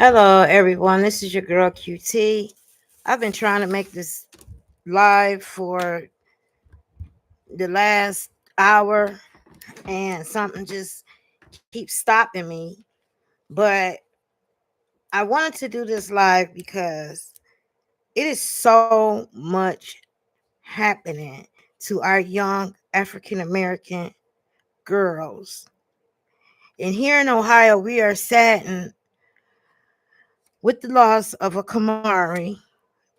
Hello, everyone. This is your girl QT. I've been trying to make this live for the last hour, and something just keeps stopping me. But I wanted to do this live because it is so much happening to our young African American girls. And here in Ohio, we are saddened with the loss of a Kamari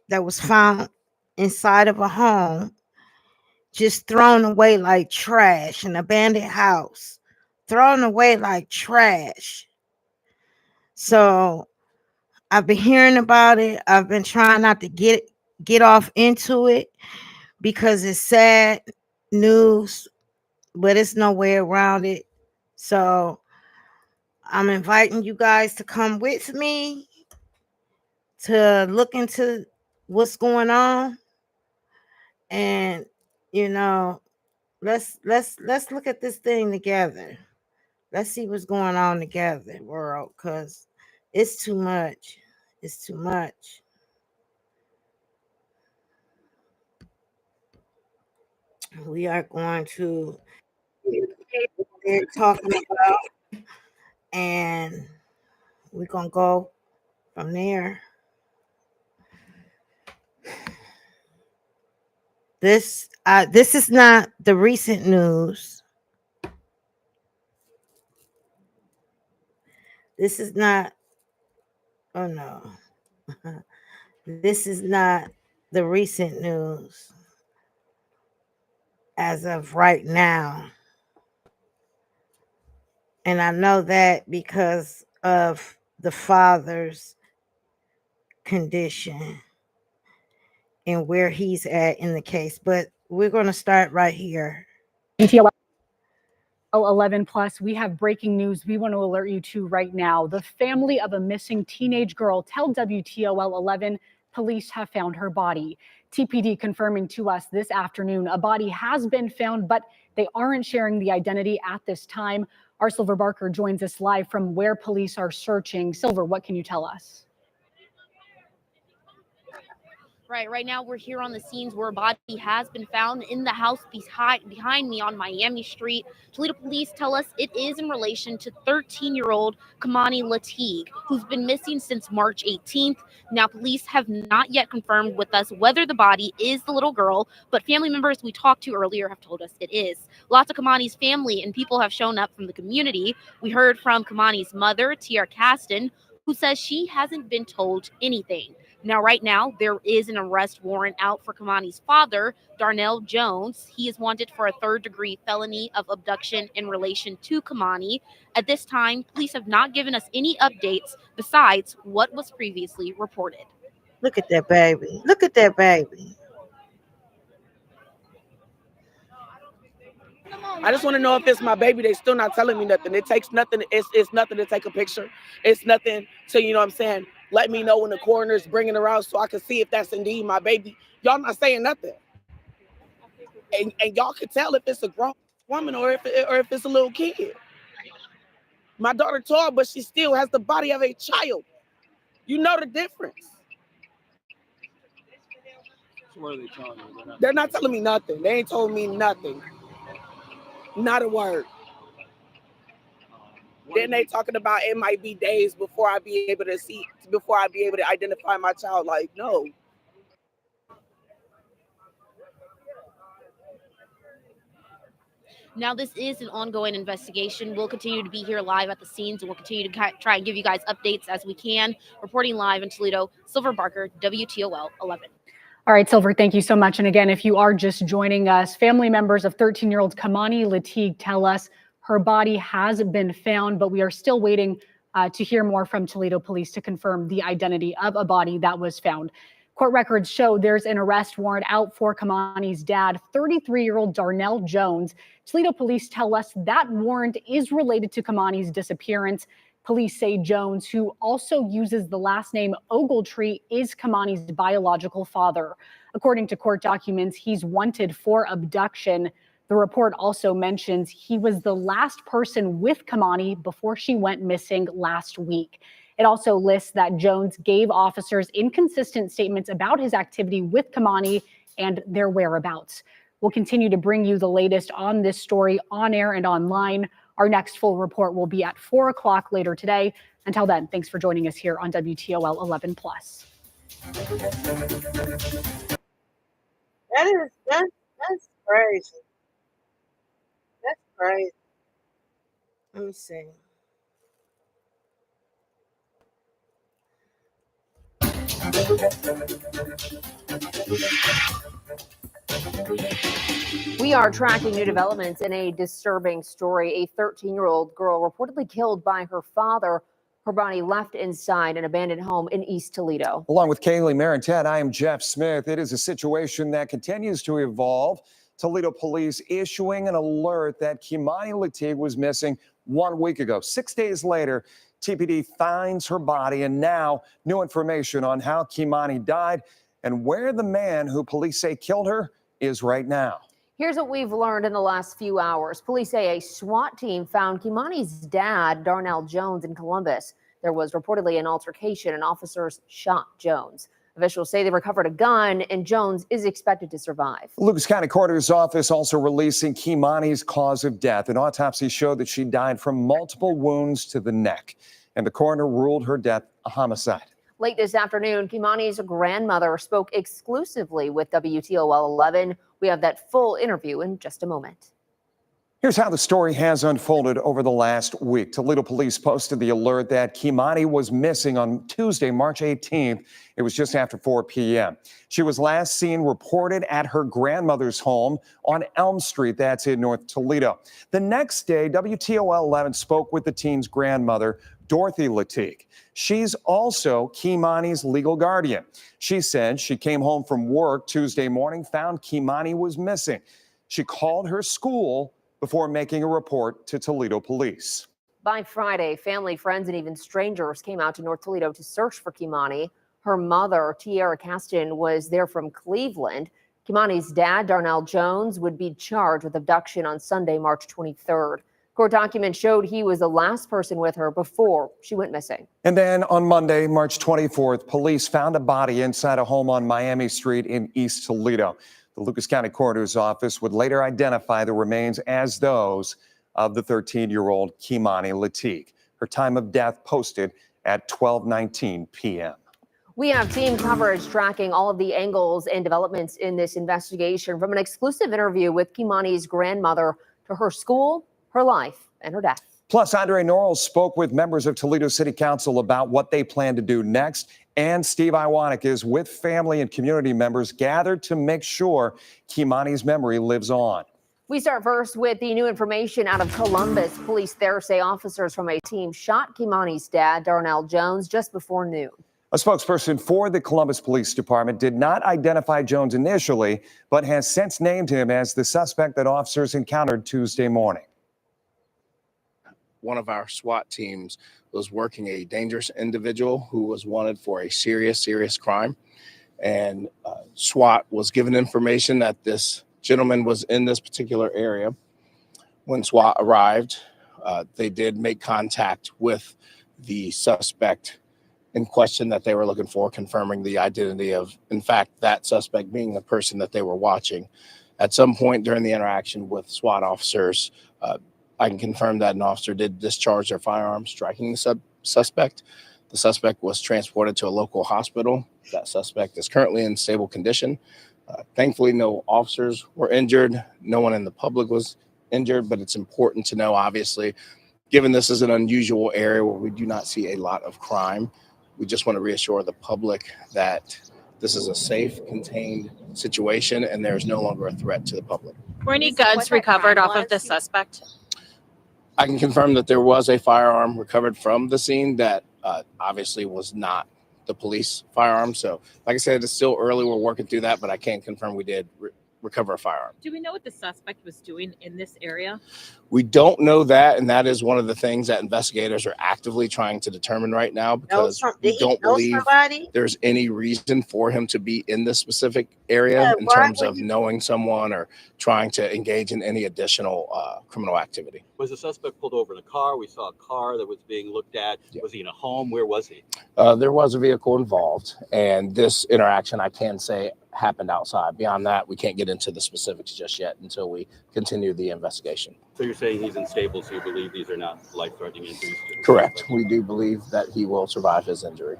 that was found inside of a home, just thrown away like trash, an abandoned house, thrown away like trash. So I've been hearing about it. I've been trying not to get off into it because it's sad news, but it's no way around it. So I'm inviting you guys to come with me to look into what's going on, and you know, let's look at this thing together. Let's see what's going on together, world, because it's too much. It's too much. We are going to they're talking about, and we're gonna go from there. This is not the recent news. This is not. Oh no, this is not the recent news as of right now. And I know that because of the father's condition and where he's at in the case. But we're going to start right here. TOL 11 plus, we have breaking news we want to alert you to right now. The family of a missing teenage girl tell WTOL 11 police have found her body. TPD confirming to us this afternoon a body has been found, but they aren't sharing the identity at this time. Our Silver Barker joins us live from where police are searching. Silver, what can you tell us? Right now we're here on the scenes where a body has been found in the house behind me on Miami Street. Toledo police tell us it is in relation to 13-year-old Keimani Latigue, who's been missing since March 18th. Now, police have not yet confirmed with us whether the body is the little girl, but family members we talked to earlier have told us it is. Lots of Keimani's family and people have shown up from the community. We heard from Keimani's mother, Tiara Caston, who says she hasn't been told anything. Now, right now, there is an arrest warrant out for Keimani's father, Darnell Jones. He is wanted for a third-degree felony of abduction in relation to Keimani. At this time, police have not given us any updates besides what was previously reported. Look at that baby. Look at that baby. I just want to know if it's my baby. They still not telling me nothing. It takes nothing. It's nothing to take a picture. It's nothing to, you know what I'm saying, let me know when the coroner's bringing her out so I can see if that's indeed my baby. Y'all not saying nothing. And y'all can tell if it's a grown woman or if it's a little kid. My daughter tall, but she still has the body of a child. You know the difference. So what are they telling you? They're not telling me nothing. They ain't told me nothing. Not a word. Then they talking about it might be days before I be able to identify my child. Like, no. Now, this is an ongoing investigation. We'll continue to be here live at the scenes, and we'll continue to try and give you guys updates as we can. Reporting live in Toledo, Silver Barker, WTOL 11. All right, Silver, thank you so much. And again, if you are just joining us, family members of 13-year-old Keimani Latigue tell us her body has been found, but we are still waiting to hear more from Toledo police to confirm the identity of a body that was found. Court records show there's an arrest warrant out for Keimani's dad, 33-year-old Darnell Jones. Toledo police tell us that warrant is related to Keimani's disappearance. Police say Jones, who also uses the last name Ogletree, is Keimani's biological father. According to court documents, he's wanted for abduction. The report also mentions he was the last person with Keimani before she went missing last week. It also lists that Jones gave officers inconsistent statements about his activity with Keimani and their whereabouts. We'll continue to bring you the latest on this story on air and online. Our next full report will be at 4 o'clock later today. Until then, thanks for joining us here on WTOL 11+. That's crazy. That's crazy. Let me see. We are tracking new developments in a disturbing story. A 13-year-old girl reportedly killed by her father. Her body left inside an abandoned home in East Toledo. Along with Kaylee Marentet, I am Jeff Smith. It is a situation that continues to evolve. Toledo police issuing an alert that Keimani Latigue was missing 1 week ago. 6 days later, TPD finds her body, and now new information on how Keimani died and where the man who police say killed her is right now. Here's what we've learned in the last few hours. Police say a SWAT team found Keimani's dad, Darnell Jones, in Columbus. There was reportedly an altercation and officers shot Jones. Officials say they recovered a gun and Jones is expected to survive. Lucas County Coroner's office also releasing Keimani's cause of death. An autopsy showed that she died from multiple wounds to the neck, and the coroner ruled her death a homicide. Late this afternoon, Keimani's grandmother spoke exclusively with WTOL 11. We have that full interview in just a moment. Here's how the story has unfolded over the last week. Toledo police posted the alert that Keimani was missing on Tuesday, March 18th. It was just after 4 p.m. She was last seen reported at her grandmother's home on Elm Street. That's in North Toledo. The next day, WTOL 11 spoke with the teen's grandmother, Dorothy Latigue. She's also Keimani's legal guardian. She said she came home from work Tuesday morning, found Keimani was missing. She called her school before making a report to Toledo police. By Friday, family, friends, and even strangers came out to North Toledo to search for Keimani. Her mother, Tiara Caston, was there from Cleveland. Keimani's dad, Darnell Jones, would be charged with abduction on Sunday, March 23rd. Court documents showed he was the last person with her before she went missing. And then on Monday, March 24th, police found a body inside a home on Miami Street in East Toledo. The Lucas County Coroner's office would later identify the remains as those of the 13-year-old Keimani Latigue. Her time of death posted at 12:19 p.m. We have team coverage tracking all of the angles and developments in this investigation, from an exclusive interview with Keimani's grandmother to her school, her life, and her death. Plus, Andre Norrell spoke with members of Toledo City Council about what they plan to do next. And Steve Iwanek is with family and community members gathered to make sure Keimani's memory lives on. We start first with the new information out of Columbus. Police there say officers from a team shot Keimani's dad, Darnell Jones, just before noon. A spokesperson for the Columbus Police Department did not identify Jones initially, but has since named him as the suspect that officers encountered Tuesday morning. One of our SWAT teams was working a dangerous individual who was wanted for a serious crime. And SWAT was given information that this gentleman was in this particular area. When SWAT arrived, they did make contact with the suspect in question that they were looking for, confirming the identity of, in fact, that suspect being the person that they were watching. At some point during the interaction with SWAT officers, I can confirm that an officer did discharge their firearm, striking the suspect. The suspect was transported to a local hospital. That suspect is currently in stable condition. Thankfully, no officers were injured. No one in the public was injured, but it's important to know, obviously, given this is an unusual area where we do not see a lot of crime, we just want to reassure the public that this is a safe, contained situation and there is no longer a threat to the public. Were any guns recovered off of the suspect? I can confirm that there was a firearm recovered from the scene that obviously was not the police firearm. So like I said, it's still early. We're working through that, but I can confirm we did recover a firearm. Do we know what the suspect was doing in this area? We don't know that, and that is one of the things that investigators are actively trying to determine right now, because we don't believe there's any reason for him to be in this specific area in terms of knowing someone or trying to engage in any additional criminal activity. Was the suspect pulled over in a car? We saw a car that was being looked at. Yeah. Was he in a home? Where was he? There was a vehicle involved, and this interaction, I can say, happened outside. Beyond that, we can't get into the specifics just yet until we continue the investigation. So you're saying he's unstable, so you believe these are not life-threatening injuries? Correct. We do believe that he will survive his injury.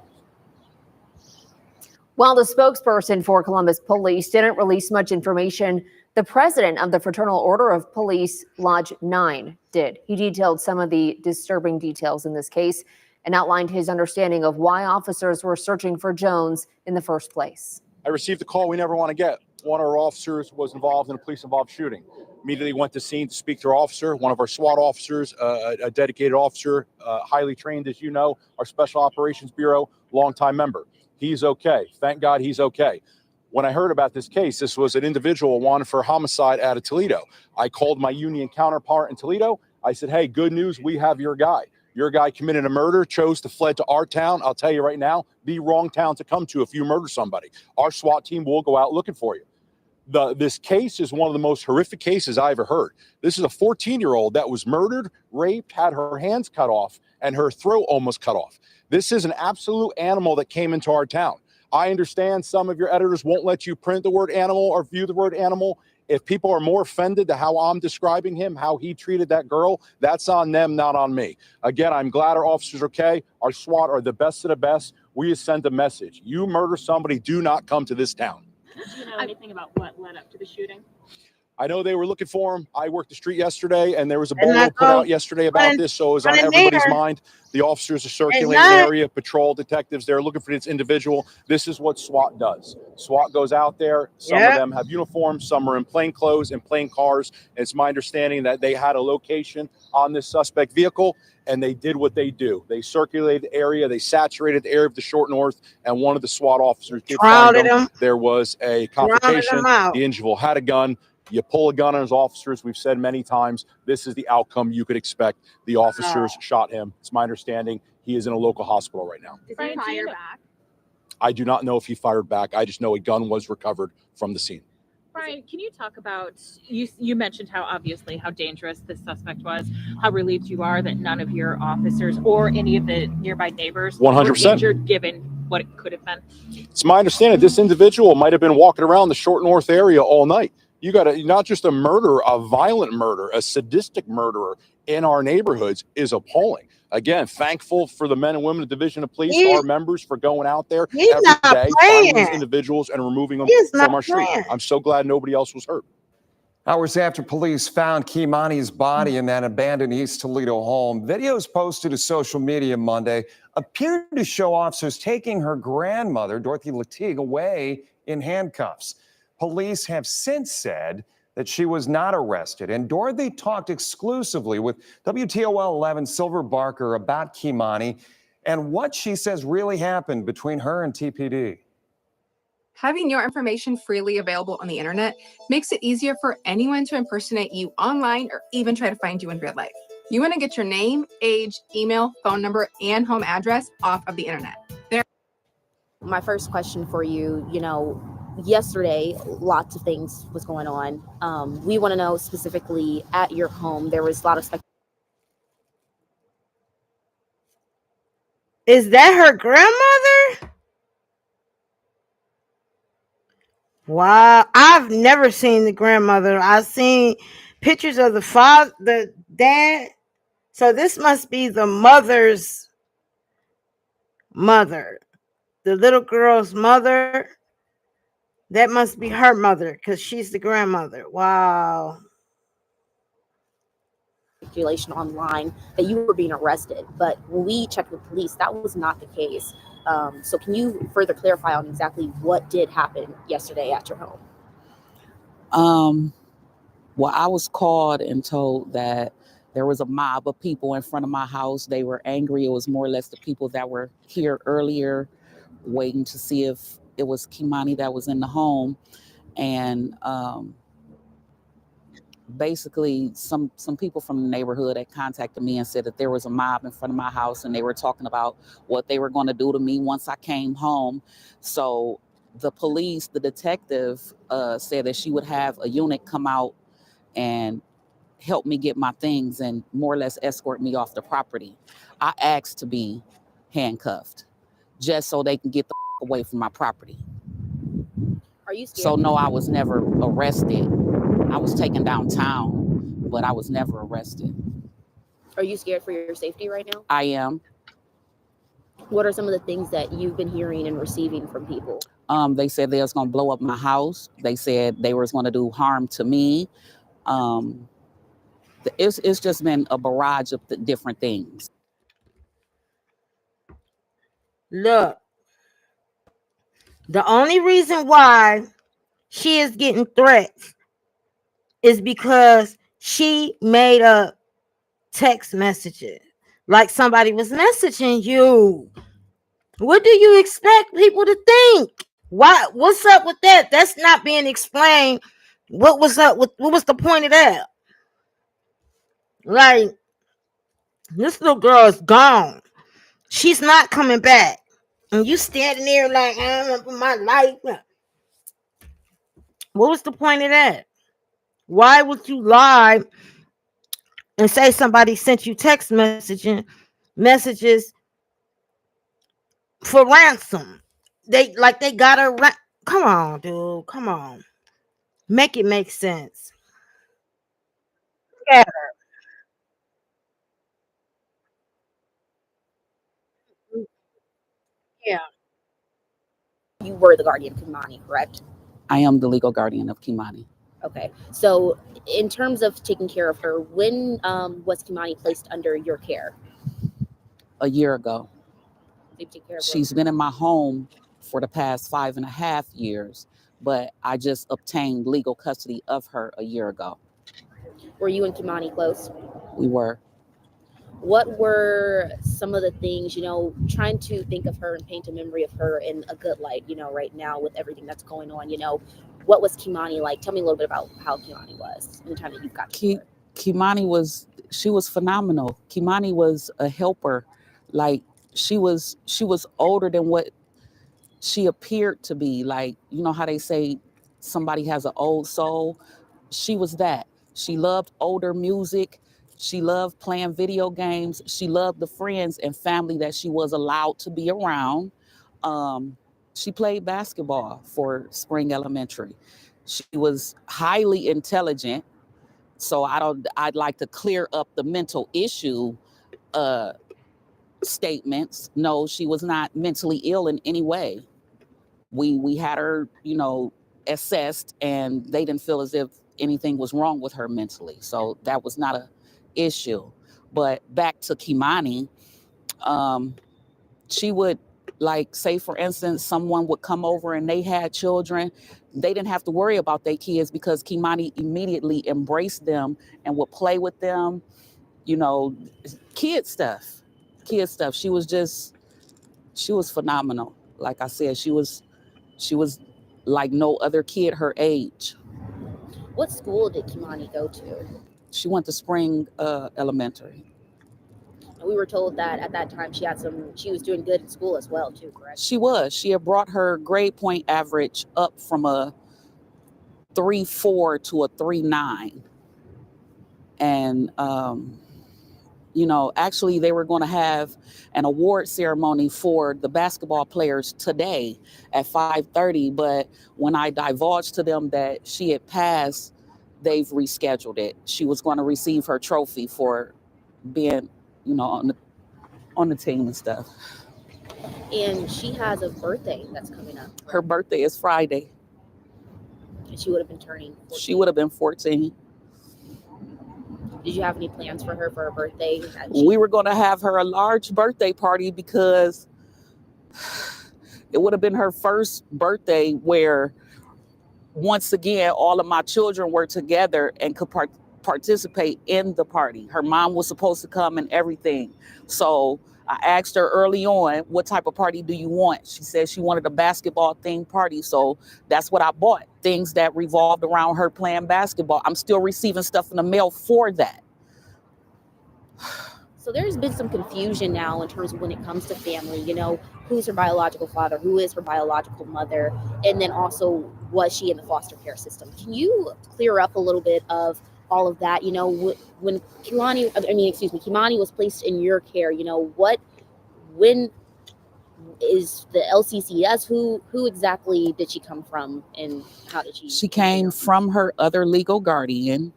While the spokesperson for Columbus Police didn't release much information, the president of the Fraternal Order of Police Lodge 9 did. He detailed some of the disturbing details in this case and outlined his understanding of why officers were searching for Jones in the first place. I received a call we never want to get. One of our officers was involved in a police-involved shooting. Immediately went to scene to speak to our officer, one of our SWAT officers, a dedicated officer, highly trained, as you know, our Special Operations Bureau, longtime member. He's okay. Thank God he's okay. When I heard about this case, this was an individual wanted for homicide out of Toledo. I called my union counterpart in Toledo. I said, hey, good news, we have your guy. Your guy committed a murder, chose to fled to our town. I'll tell you right now, the wrong town to come to if you murder somebody. Our SWAT team will go out looking for you. This case is one of the most horrific cases I ever heard. This is a 14-year-old that was murdered, raped, had her hands cut off, and her throat almost cut off. This is an absolute animal that came into our town. I understand some of your editors won't let you print the word animal or view the word animal. If people are more offended to how I'm describing him, how he treated that girl, that's on them, not on me. Again, I'm glad our officers are okay. Our SWAT are the best of the best. We just send a message. You murder somebody, do not come to this town. Do you know anything about what led up to the shooting? I know they were looking for him. I worked the street yesterday, and there was a bolo put out yesterday about this, so it was on everybody's mind. The officers are circulating the area, patrol detectives, they're looking for this individual. This is what SWAT does. SWAT goes out there. Some of them have uniforms, some are in plain clothes and plain cars. It's my understanding that they had a location on this suspect vehicle, and they did what they do. They circulated the area, they saturated the area of the short north, and one of the SWAT officers did find him. There was a confrontation. The individual had a gun. You pull a gun on his officers. We've said many times, this is the outcome you could expect. The officers shot him. It's my understanding he is in a local hospital right now. Did he fire back? I do not know if he fired back. I just know a gun was recovered from the scene. Brian, can you talk about, you mentioned how dangerous this suspect was, how relieved you are that none of your officers or any of the nearby neighbors 100% were injured, given what it could have been? It's my understanding this individual might have been walking around the short north area all night. You got to, not just a murder, a violent murder, a sadistic murderer in our neighborhoods is appalling. Again, thankful for the men and women of the Division of Police, our members, for going out there every day, finding these individuals and removing them from our street. I'm so glad nobody else was hurt. Hours after police found Keimani's body in that abandoned East Toledo home, videos posted to social media Monday appeared to show officers taking her grandmother, Dorothy Latigue, away in handcuffs. Police have since said that she was not arrested, and Dorothy talked exclusively with WTOL 11 Silver Barker about Keimani and what she says really happened between her and TPD. Having your information freely available on the internet makes it easier for anyone to impersonate you online or even try to find you in real life. You want to get your name, age, email, phone number, and home address off of the internet. My first question for you, yesterday, lots of things was going on. We want to know specifically at your home, there was a lot of speculation. Is that her grandmother? Wow, I've never seen the grandmother. I've seen pictures of the father, the dad. So this must be the mother's mother, the little girl's mother. That must be her mother because she's the grandmother. Wow. Speculation online that you were being arrested, but when we checked with police, that was not the case. So can you further clarify on exactly what did happen yesterday at your home? Well, I was called and told that there was a mob of people in front of my house. They were angry. It was more or less the people that were here earlier waiting to see if it was Keimani that was in the home. And basically some people from the neighborhood had contacted me and said that there was a mob in front of my house and they were talking about what they were going to do to me once I came home. So the police, the detective, said that she would have a unit come out and help me get my things and more or less escort me off the property. I asked to be handcuffed just so they can get the away from my property. Are you scared? So no, I was never arrested. I was taken downtown, but I was never arrested. Are you scared for your safety right now? I am. What are some of the things that you've been hearing and receiving from people? They said they was gonna blow up my house. They said they was gonna do harm to me. It's just been a barrage of different things. Look, the only reason why she is getting threats is because she made up text messages like somebody was messaging you. What do you expect people to think? Why? What's up with that? That's not being explained. What was up with? What was the point of that? Like, this little girl is gone. She's not coming back. And you standing there like, I remember my life. What was the point of that? Why would you lie and say somebody sent you text messages for ransom? They got her. Come on, dude. Come on. Make it make sense. Yeah. Yeah. You were the guardian of Keimani, correct? I am the legal guardian of Keimani. Okay. So in terms of taking care of her, when was Keimani placed under your care? A year ago. You take care of her. She's been in my home for the past 5.5 years, but I just obtained legal custody of her a year ago. Were you and Keimani close? We were. What were some of the things, trying to think of her and paint a memory of her in a good light, right now with everything that's going on, what was Keimani like? Tell me a little bit about how Keimani was in the time that you've got to her. Keimani was phenomenal. Keimani was a helper. Like, she was older than what she appeared to be. Like, you know how they say somebody has an old soul? She was that. She loved older music. She loved playing video games. She loved the friends and family that she was allowed to be around. She played basketball for Spring Elementary. She was highly intelligent. So I'd like to clear up the mental issue statements. No, she was not mentally ill in any way. We had her, assessed, and they didn't feel as if anything was wrong with her mentally. So that was not a issue. But back to Keimani, she would, like, say for instance, someone would come over and they had children. They didn't have to worry about their kids because Keimani immediately embraced them and would play with them, kid stuff. She was phenomenal. Like I said, she was like no other kid her age. What school did Keimani go to? She went to Spring Elementary. And we were told that at that time she was doing good in school as well too, correct? She was. She had brought her grade point average up from a 3.4 to a 3.9. And actually they were going to have an award ceremony for the basketball players today at 5:30. But when I divulged to them that she had passed, they've rescheduled it. She was going to receive her trophy for being, on the team and stuff. And she has a birthday that's coming up. Her birthday is Friday. And she would have been turning 14. She would have been 14. Did you have any plans for her birthday? We were going to have her a large birthday party because it would have been her first birthday where, once again, all of my children were together and could participate in the party. Her mom was supposed to come and everything. So I asked her early on, what type of party do you want? She said she wanted a basketball themed party. So that's what I bought, things that revolved around her playing basketball. I'm still receiving stuff in the mail for that. So there's been some confusion now in terms of when it comes to family, you know, who's her biological father, who is her biological mother, and then also was she in the foster care system? Can you clear up a little bit of all of that? You know, when Keimani was placed in your care, you know, when is the LCCS? Who exactly did she come from, and how did she? She came from her other legal guardian.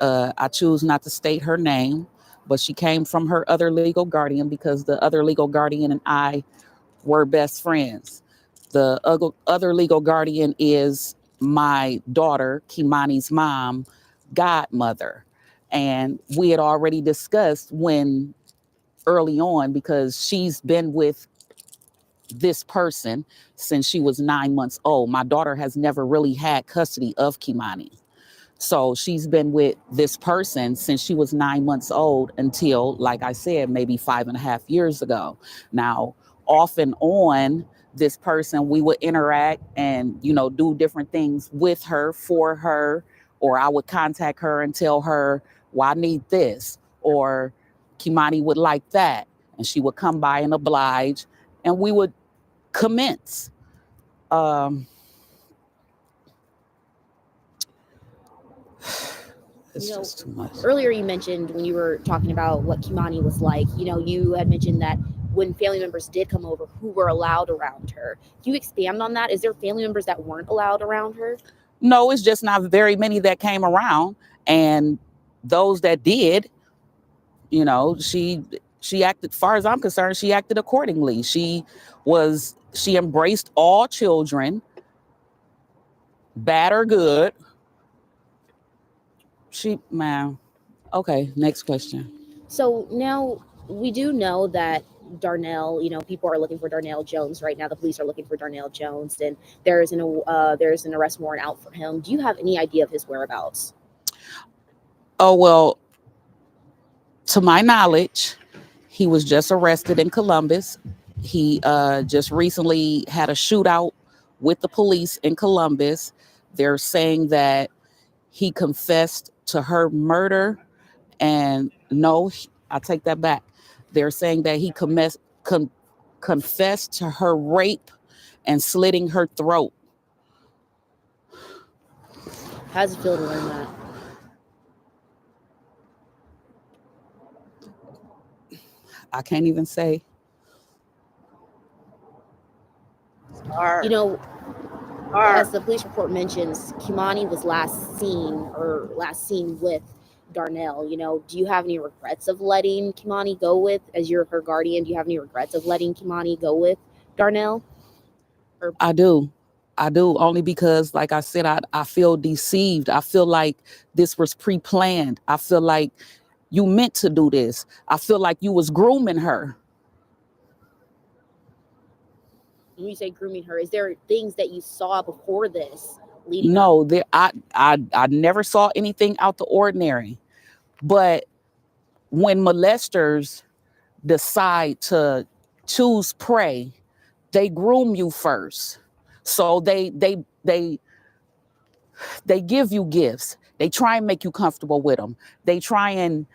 I choose not to state her name, but she came from her other legal guardian because the other legal guardian and I were best friends. The other legal guardian is my daughter, Keimani's mom, godmother. And we had already discussed when early on, because she's been with this person since she was 9 months old. My daughter has never really had custody of Keimani. So she's been with this person since she was 9 months old until, like I said, maybe 5.5 years ago. Now, off and on, this person, we would interact and, you know, do different things with her, for her, or I would contact her and tell her, well, I need this, or Keimani would like that. And she would come by and oblige, and we would commence. It's just too much. Earlier you mentioned when you were talking about what Keimani was like, you know, you had mentioned that when family members did come over, who were allowed around her. Can you expand on that? Is there family members that weren't allowed around her? No, it's just not very many that came around. And those that did, you know, she acted, as far as I'm concerned, she acted accordingly. She embraced all children, bad or good. Okay, next question. So now we do know that Darnell, you know, people are looking for Darnell Jones right now. The police are looking for Darnell Jones, and there's an arrest warrant out for him. Do you have any idea of his whereabouts? Oh, well, to my knowledge, he was just arrested in Columbus. He just recently had a shootout with the police in Columbus. They're saying that he confessed to her murder, and no, I take that back. They're saying that he confessed to her rape and slitting her throat. How does it feel to learn that? I can't even say. You know, as the police report mentions, Keimani was last seen with Darnell. You know, do you have any regrets of letting Keimani go with, as you're her guardian, do you have any regrets of letting Keimani go with Darnell? I do, only because, like I said, I feel deceived. I feel like this was pre-planned. I feel like you meant to do this. I feel like you was grooming her. When you say grooming her, is there things that you saw before this? No, I never saw anything out the ordinary. But when molesters decide to choose prey, they groom you first. So they give you gifts. They try and make you comfortable with them. They try and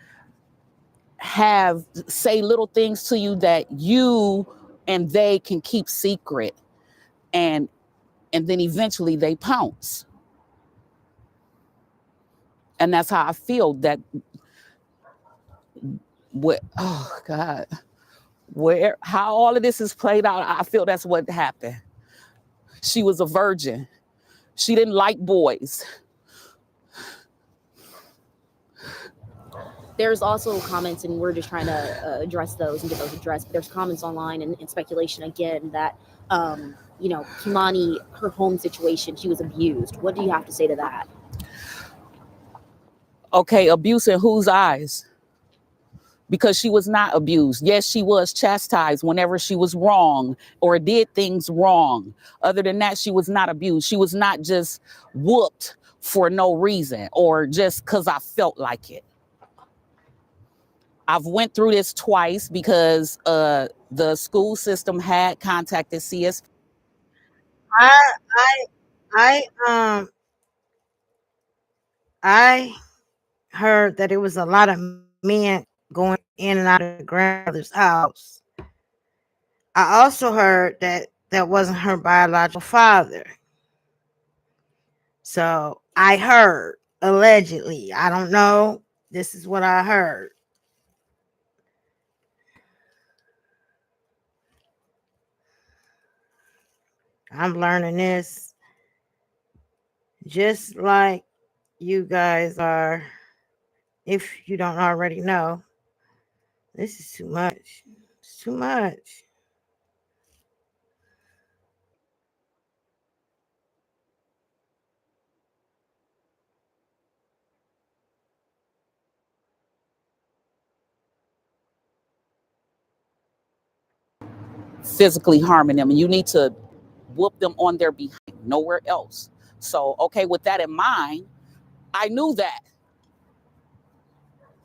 say little things to you that you and they can keep secret. And then eventually they pounce. And that's how I feel that how all of this is played out, I feel that's what happened. She was a virgin. She didn't like boys. There's also comments, and we're just trying to address those and get those addressed. But there's comments online and speculation again that, you know, Keimani, her home situation, she was abused. What do you have to say to that? Okay, abuse in whose eyes? Because she was not abused. Yes, she was chastised whenever she was wrong or did things wrong. Other than that, she was not abused. She was not just whooped for no reason or just because I felt like it. I've went through this twice because the school system had contacted CS. I I I I heard that it was a lot of men going in and out of the grandmother's house. I also heard that that wasn't her biological father. So I heard allegedly. I don't know. This is what I heard. I'm learning this just like you guys are. If you don't already know, this is too much. It's too much. Physically harming them, and you need to whoop them on their behind, nowhere else. So, okay, with that in mind, I knew that.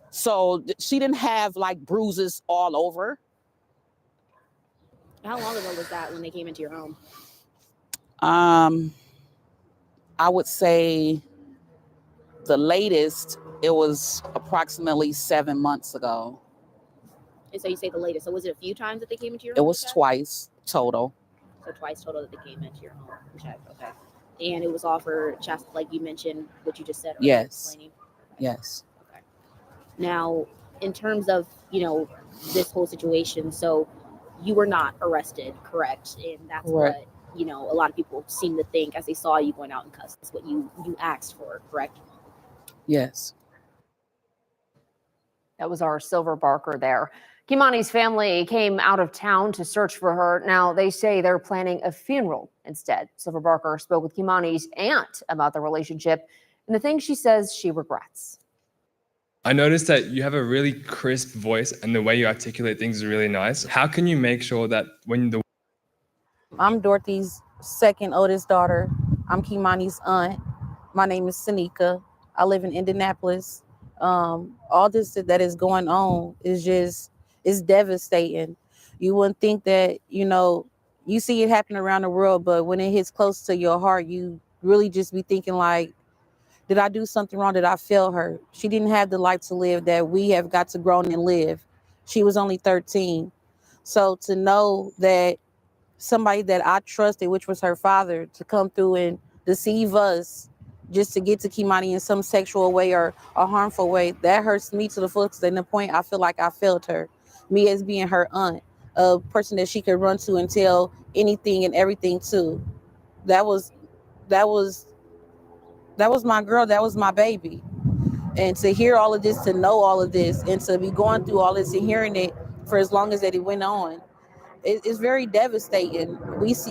So she didn't have like bruises all over. How long ago was that when they came into your home? I would say the latest, it was approximately 7 months ago. And so you say the latest. So was it a few times that they came into your It home? was twice total. So twice total that they came into your home. Okay. And it was all for just like you mentioned, what you just said. Earlier, Yes. explaining. Yes. Okay. Now, in terms of, this whole situation, so you were not arrested, correct? And that's Correct. what, a lot of people seem to think as they saw you going out in custody. That's what you asked for, correct? Yes. That was our Silver Barker there. Keimani's family came out of town to search for her. Now they say they're planning a funeral instead. Silver Barker spoke with Keimani's aunt about the relationship and the things she says she regrets. I noticed that you have a really crisp voice and the way you articulate things is really nice. How can you make sure that when the I'm Dorothy's second oldest daughter. I'm Keimani's aunt. My name is Sanika. I live in Indianapolis. All this that is going on is devastating. You wouldn't think that, you see it happen around the world, but when it hits close to your heart, you really just be thinking like, did I do something wrong? Did I fail her? She didn't have the life to live that we have got to grow and live. She was only 13. So to know that somebody that I trusted, which was her father, to come through and deceive us just to get to Keimani in some sexual way or a harmful way, that hurts me to the fullest. And the point I feel like I failed her. Me as being her aunt, a person that she could run to and tell anything and everything to. That was my girl. That was my baby. And to hear all of this, to know all of this, and to be going through all this and hearing it for as long as that it went on, it's very devastating.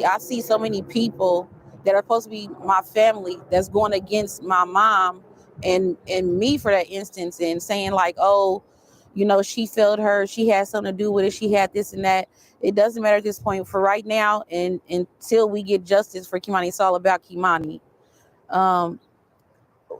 I see so many people that are supposed to be my family that's going against my mom and me for that instance, and saying like, oh, she failed her, she had something to do with it, she had this and that. It doesn't matter at this point. For right now, and until we get justice for Keimani, it's all about Keimani.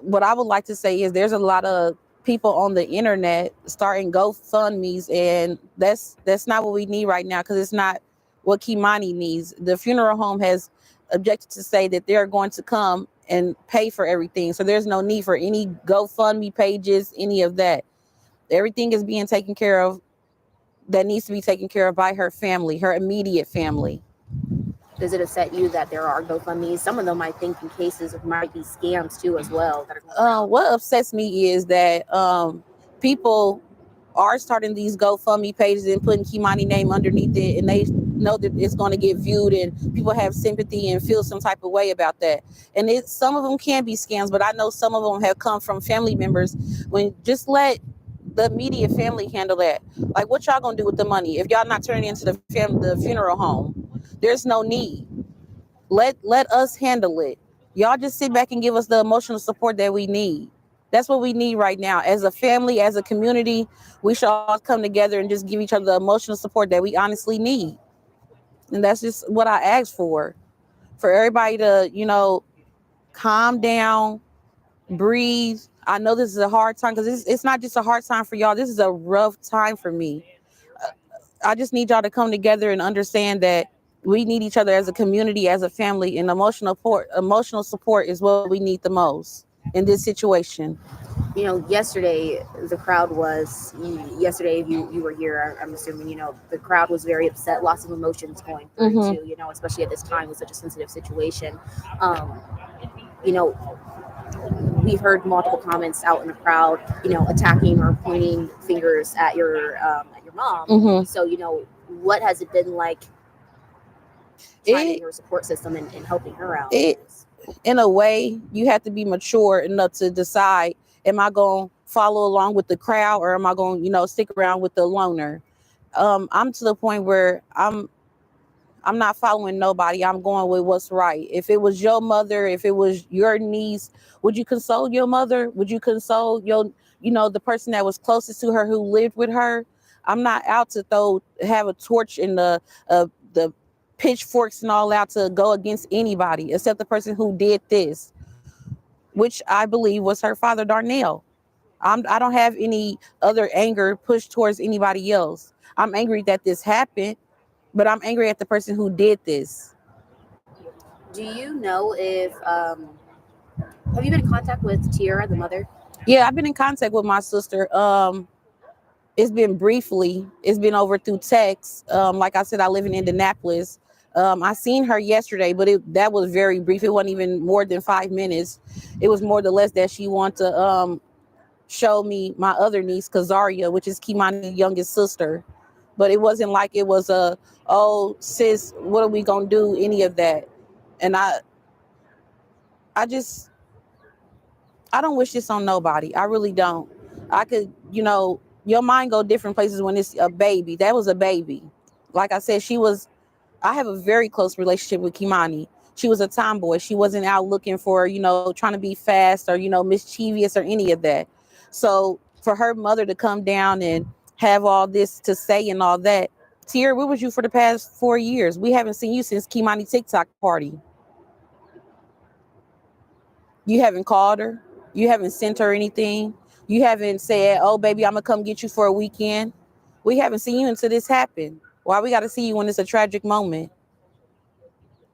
What I would like to say is there's a lot of people on the internet starting GoFundMe's, and that's not what we need right now, because it's not what Keimani needs. The funeral home has objected to say that they're going to come and pay for everything. So there's no need for any GoFundMe pages, any of that. Everything is being taken care of that needs to be taken care of by her family, her immediate family. Does it upset you that there are GoFundMe's? Some of them, I think, in cases might be scams too, as well. What upsets me is that people are starting these GoFundMe pages and putting Keimani name underneath it, and they know that it's going to get viewed, and people have sympathy and feel some type of way about that. And some of them can be scams, but I know some of them have come from family members. When just let the immediate family handle that. Like, what y'all gonna do with the money if y'all not turning it into the funeral home? There's no need. Let us handle it. Y'all just sit back and give us the emotional support that we need. That's what we need right now. As a family, as a community, we should all come together and just give each other the emotional support that we honestly need. And that's just what I asked for everybody to, calm down, breathe. I know this is a hard time because it's not just a hard time for y'all. This is a rough time for me. I just need y'all to come together and understand that we need each other as a community, as a family, and emotional support is what we need the most in this situation. You know, yesterday the crowd was. Yesterday, you were here. I'm assuming the crowd was very upset. Lots of emotions going through Mhm. too. Especially at this time with such a sensitive situation. You know, we've heard multiple comments out in the crowd. Attacking or pointing fingers at your mom. Mhm. So what has it been like trying to It be her support system and helping her out? it in a way, you have to be mature enough to decide, am I going to follow along with the crowd or am I going to, stick around with the loner? I'm to the point where I'm not following nobody. I'm going with what's right. If it was your mother, if it was your niece, would you console your mother? Would you console the person that was closest to her who lived with her? I'm not out to have a torch and the pitchforks and all out to go against anybody except the person who did this, which I believe was her father, Darnell. I don't have any other anger pushed towards anybody else. I'm angry that this happened, but I'm angry at the person who did this. Do you know if have you been in contact with Tiara, the mother? Yeah, I've been in contact with my sister. It's been briefly. It's been over through text. Like I said, I live in Indianapolis. I seen her yesterday, but that was very brief. It wasn't even more than 5 minutes. It was more or less that she wanted to show me my other niece, Kazaria, which is Keimani's youngest sister. But it wasn't like it was oh sis, what are we gonna do? Any of that. And I just I don't wish this on nobody. I really don't. I could, your mind go different places when it's a baby. That was a baby. Like I said, I have a very close relationship with Keimani. She was a tomboy. She wasn't out looking for, trying to be fast or, mischievous or any of that. So for her mother to come down and have all this to say and all that, Tier, where was you for the past 4 years? We haven't seen you since Keimani TikTok party. You haven't called her. You haven't sent her anything. You haven't said, oh, baby, I'm going to come get you for a weekend. We haven't seen you until this happened. Why we got to see you when it's a tragic moment?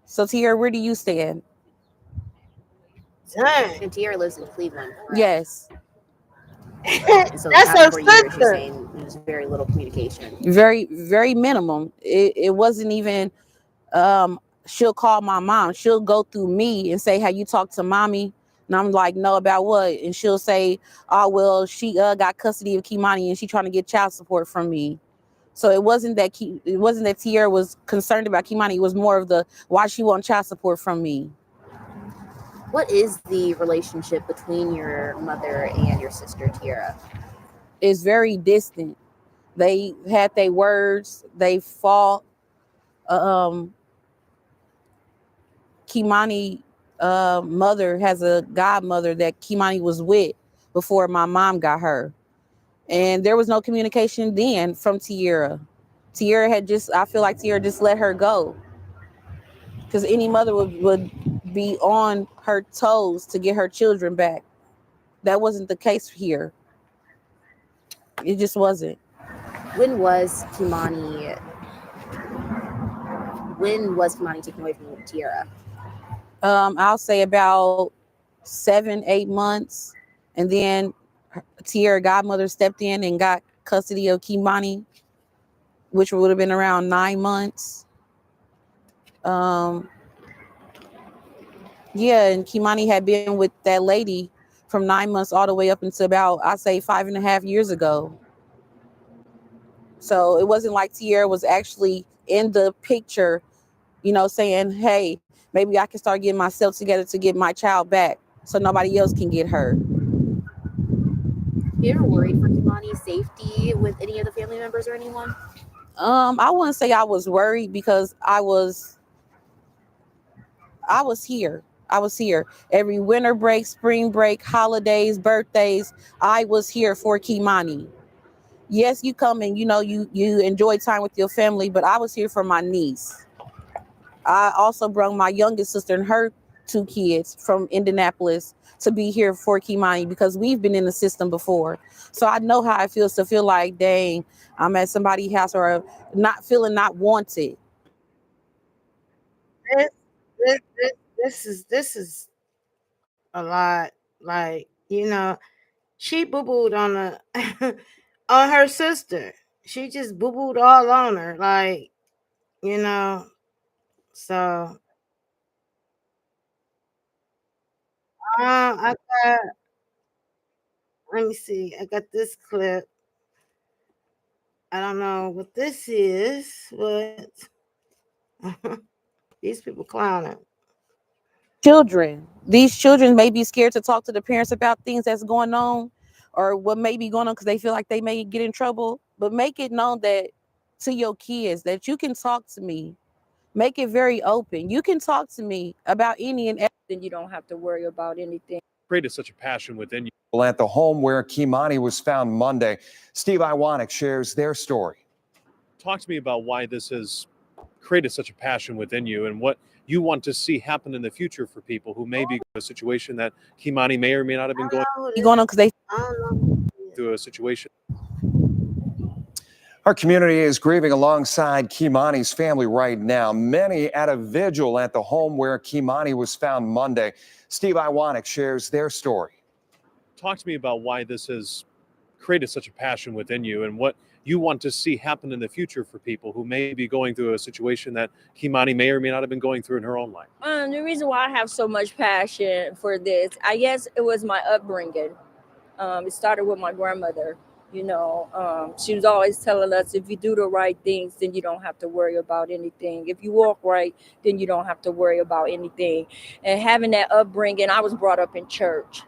So, Tiara, where do you stand? Dang. And Tiara lives in Cleveland. Correct? Yes. And so the That's past her 4 years, you're sister. saying there's very little communication. Very, very minimum. It wasn't even, she'll call my mom. She'll go through me and say, have you talked to mommy? And I'm like, no, about what? And she'll say, oh, well, she got custody of Keimani and she trying to get child support from me. So it wasn't that Tiara was concerned about Keimani. It was more of the why she want child support from me. What is the relationship between your mother and your sister, Tiara? It's very distant. They had their words. They fought. Keimani mother has a godmother that Keimani was with before my mom got her. And there was no communication then from Tiara. I feel like Tiara just let her go. Because any mother would be on her toes to get her children back. That wasn't the case here. It just wasn't. When was Keimani taken away from Tiara? I'll say about 7, 8 months. And then Tiara godmother stepped in and got custody of Keimani, which would have been around 9 months. Yeah, and Keimani had been with that lady from 9 months all the way up until about, I say 5.5 years ago. So it wasn't like Tiara was actually in the picture, saying, hey, maybe I can start getting myself together to get my child back so nobody else can get her. You ever worried for Keimani's safety with any of the family members or anyone? I wouldn't say I was worried because I was here. I was here every winter break, spring break, holidays, birthdays. I was here for Keimani. Yes, you come and you enjoy time with your family, but I was here for my niece. I also brought my youngest sister and her two kids from Indianapolis to be here for Keimani because we've been in the system before. So I know how it feels to feel like, dang, I'm at somebody's house or not feeling not wanted. This, this is a lot. Like, she boo booed on the on her sister. She just boo booed all on her. Like, so I got let me see. I got this clip. I don't know what this is, but these people clowning. These children may be scared to talk to the parents about things that's going on or what may be going on because they feel like they may get in trouble. But make it known that to your kids that you can talk to me. Make it very open. You can talk to me about any and everything. You don't have to worry about anything. Created such a passion within you. At the home where Keimani was found Monday, Steve Iwanek shares their story. Talk to me about why this has created such a passion within you and what you want to see happen in the future for people who may be in a situation that Keimani may or may not have been going on because they through a situation. Our community is grieving alongside Keimani's family right now. Many at a vigil at the home where Keimani was found Monday. Steve Iwanek shares their story. Talk to me about why this has created such a passion within you and what you want to see happen in the future for people who may be going through a situation that Keimani may or may not have been going through in her own life. The reason why I have so much passion for this, I guess it was my upbringing. It started with my grandmother. She was always telling us, if you do the right things, then you don't have to worry about anything. If you walk right, then you don't have to worry about anything. And having that upbringing, I was brought up in church.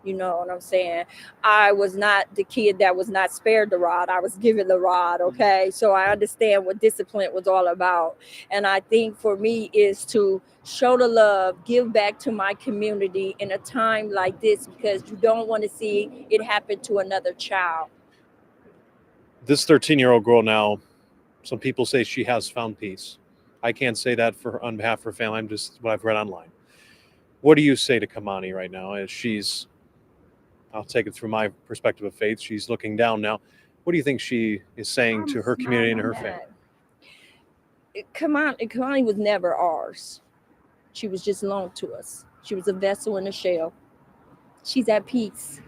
You know what I'm saying? I was not the kid that was not spared the rod. I was given the rod, okay? So I understand what discipline was all about. And I think for me is to show the love, give back to my community in a time like this because you don't want to see it happen to another child. This 13-year-old girl now, some people say she has found peace. I can't say that on behalf of her family. I'm just what I've read online. What do you say to Keimani right now as I'll take it through my perspective of faith. She's looking down now. What do you think she is saying to her community and her family? Keimani was never ours. She was just loaned to us. She was a vessel in a shell. She's at peace.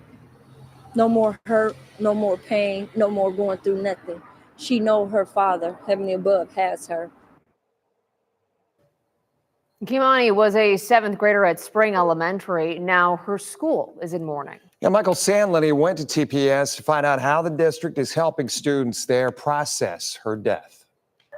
No more hurt, no more pain, no more going through nothing. She know her Father, heavenly above, has her. Keimani was a 7th grader at Spring Elementary. Now her school is in mourning. Now, Michael Sandlin went to TPS to find out how the district is helping students there process her death.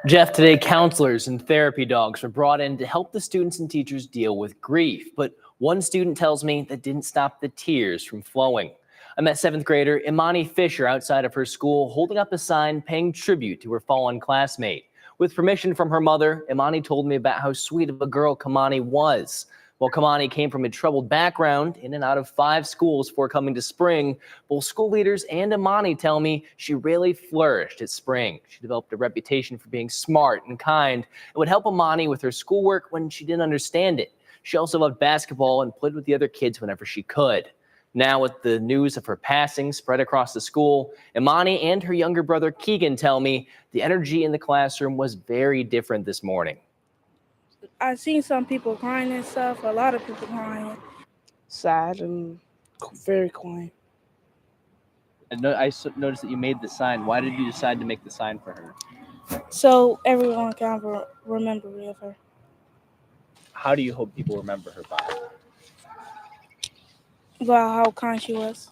Jeff, today counselors and therapy dogs were brought in to help the students and teachers deal with grief. But one student tells me that didn't stop the tears from flowing. I met 7th grader Imani Fisher outside of her school holding up a sign paying tribute to her fallen classmate. With permission from her mother, Imani told me about how sweet of a girl Keimani was. While Keimani came from a troubled background, in and out of 5 schools before coming to Spring, both school leaders and Imani tell me she really flourished at Spring. She developed a reputation for being smart and kind and would help Imani with her schoolwork when she didn't understand it. She also loved basketball and played with the other kids whenever she could. Now, with the news of her passing spread across the school, Imani and her younger brother Keegan tell me the energy in the classroom was very different this morning. I've seen some people crying and stuff, a lot of people crying. Sad and very quiet. I noticed that you made the sign. Why did you decide to make the sign for her? So everyone can remember of her. How do you hope people remember her by? About how kind she was.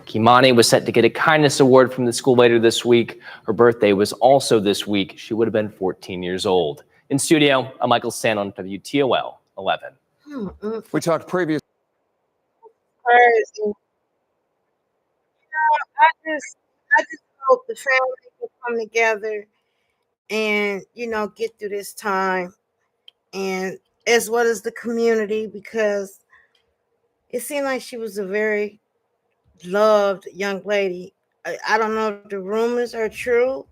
Keimani was set to get a kindness award from the school later this week. Her birthday was also this week. She would have been 14 years old. In studio, I'm Michael San on WTOL 11. We talked previous. Crazy. I just hope the family can come together and, get through this time, and as well as the community, because it seemed like she was a very loved young lady. I don't know if the rumors are true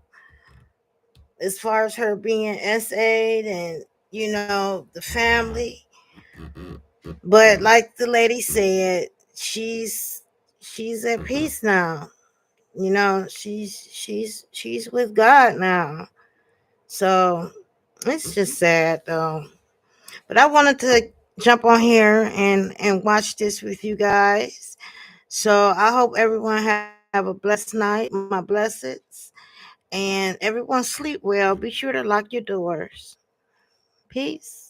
as far as her being SA'd and, the family, But like the lady said, she's at peace now. You know, she's with God now. So it's just sad though. But I wanted to jump on here and watch this with you guys. So I hope everyone have a blessed night, my blessings, and everyone sleep well. Be sure to lock your doors. Peace.